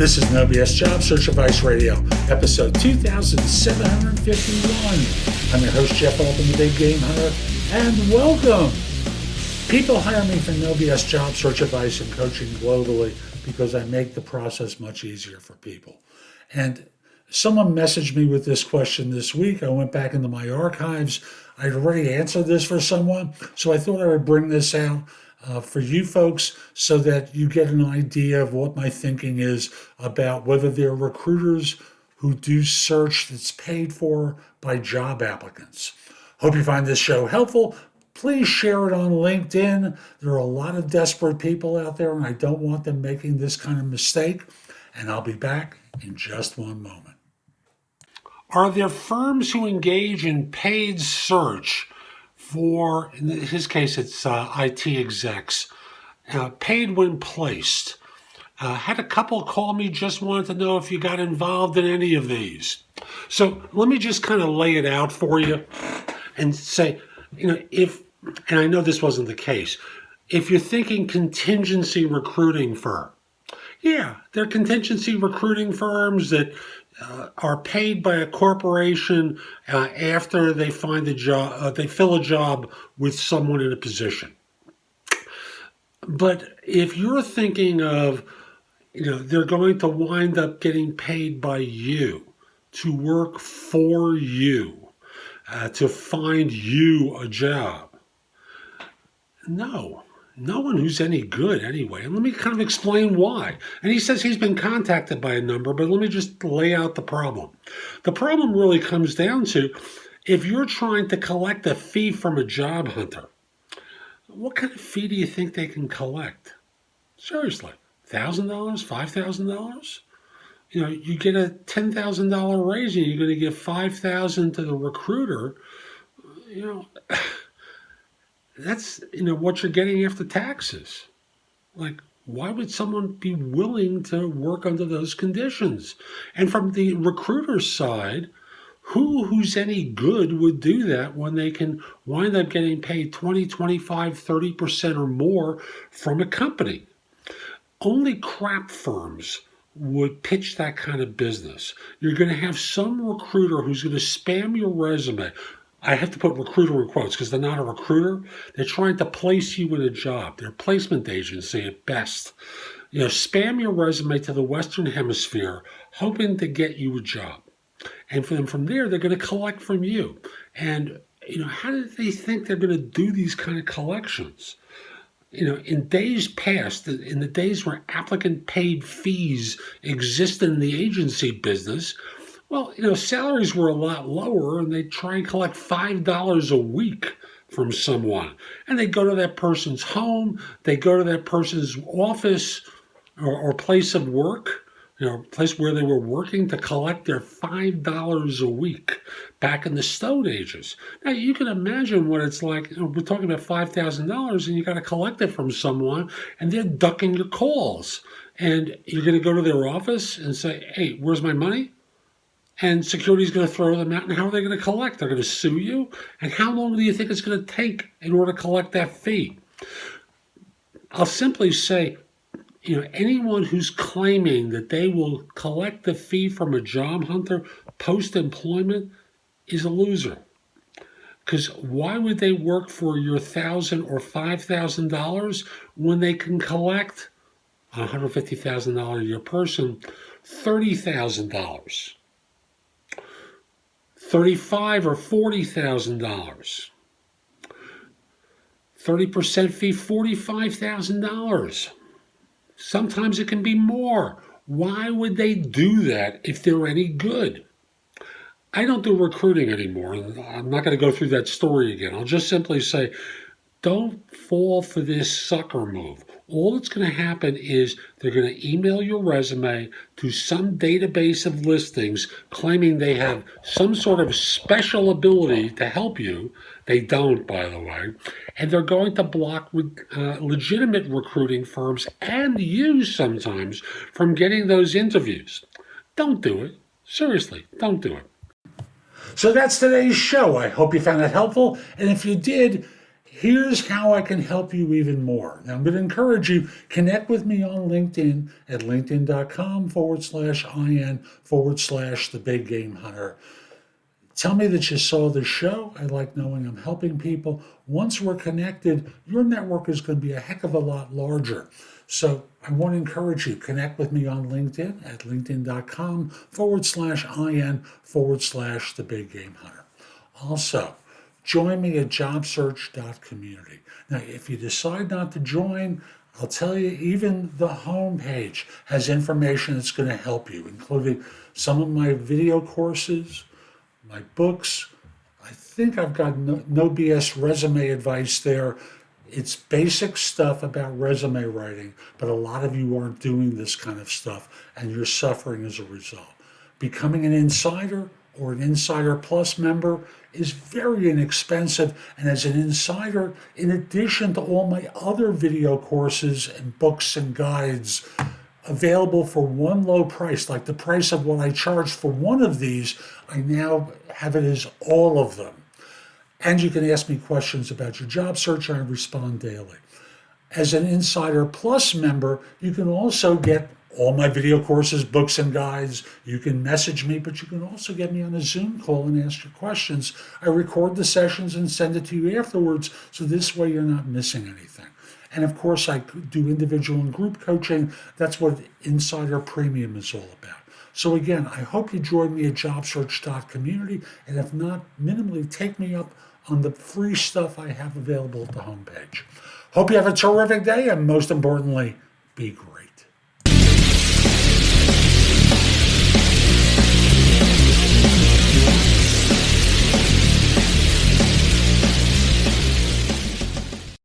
This is No BS Job Search Advice Radio, episode 2751. I'm your host, Jeff Altman, the Big Game Hunter, and welcome. People hire me for No BS Job Search Advice and coaching globally because I make the process much easier for people. And someone messaged me with this question this week. I went back into my archives. I'd already answered this for someone, so I thought I would bring this out for you folks so that you get an idea of what my thinking is about whether there are recruiters who do search that's paid for by job applicants. Hope you find this show helpful. Please share it on LinkedIn. There are a lot of desperate people out there, and I don't want them making this kind of mistake. And I'll be back in just one moment. Are there firms who engage in paid search for, in his case, it's IT execs, paid when placed? Had a couple call me, just wanted to know if you got involved in any of these. So let me just kind of lay it out for you and say, and I know this wasn't the case, if you're thinking contingency recruiting firm, yeah, they're contingency recruiting firms that are paid by a corporation after they find a job, they fill a job with someone in a position. But if you're thinking of, they're going to wind up getting paid by you to work for you, to find you a job, no one who's any good anyway. And let me kind of explain why. And he says he's been contacted by a number, but let me just lay out the problem. The problem really comes down to, if you're trying to collect a fee from a job hunter, what kind of fee do you think they can collect? Seriously, $1,000, $5,000? You get a $10,000 raise and you're going to give $5,000 to the recruiter. That's, what you're getting after taxes. Like, why would someone be willing to work under those conditions? And from the recruiter's side, who's any good would do that when they can wind up getting paid 20, 25, 30% or more from a company? Only crap firms would pitch that kind of business. You're going to have some recruiter who's going to spam your resume. I have to put recruiter in quotes because they're not a recruiter. They're trying to place you in a job. They're a placement agency at best. Spam your resume to the Western Hemisphere, hoping to get you a job. And from there, they're going to collect from you. And, how do they think they're going to do these kind of collections? In days past, in the days where applicant paid fees existed in the agency business, well, salaries were a lot lower, and they'd try and collect $5 a week from someone. And they'd go to that person's home, they go to that person's office or place of work, place where they were working to collect their $5 a week back in the Stone Ages. Now, you can imagine what it's like. We're talking about $5,000, and you got to collect it from someone, and they're ducking your calls. And you're going to go to their office and say, hey, where's my money? And security's going to throw them out. And how are they going to collect? They're going to sue you. And how long do you think it's going to take in order to collect that fee? I'll simply say, anyone who's claiming that they will collect the fee from a job hunter post-employment is a loser. Because why would they work for your $1,000 or $5,000 when they can collect a $150,000 a year person $30,000? $35,000 or $40,000. 30% fee, $45,000. Sometimes it can be more. Why would they do that if they're any good? I don't do recruiting anymore. I'm not going to go through that story again. I'll just simply say, don't fall for this sucker move. All that's going to happen is they're going to email your resume to some database of listings claiming they have some sort of special ability to help you. They don't, by the way. And they're going to block legitimate recruiting firms and you sometimes from getting those interviews. Don't do it. Seriously, don't do it. So that's today's show. I hope you found it helpful. And if you did, Here's how I can help you even more. Now, I'm going to encourage you, connect with me on LinkedIn at linkedin.com/IN/the big game hunter. Tell me that you saw the show. I like knowing I'm helping people. Once we're connected, your network is going to be a heck of a lot larger. So I want to encourage you, connect with me on LinkedIn at linkedin.com/IN/the big game hunter. Also, join me at JobSearch.Community. Now, if you decide not to join, I'll tell you, even the homepage has information that's going to help you, including some of my video courses, my books. I think I've got no BS resume advice there. It's basic stuff about resume writing, but a lot of you aren't doing this kind of stuff and you're suffering as a result. Becoming an insider or an Insider Plus member is very inexpensive. And as an insider, in addition to all my other video courses and books and guides available for one low price, like the price of what I charge for one of these, I now have it as all of them. And you can ask me questions about your job search, and I respond daily. As an Insider Plus member, you can also get all my video courses, books, and guides. You can message me, but you can also get me on a Zoom call and ask your questions. I record the sessions and send it to you afterwards, so this way you're not missing anything. And of course, I do individual and group coaching. That's what Insider Premium is all about. So again, I hope you join me at JobSearch.Community, and if not, minimally take me up on the free stuff I have available at the homepage. Hope you have a terrific day, and most importantly, be great.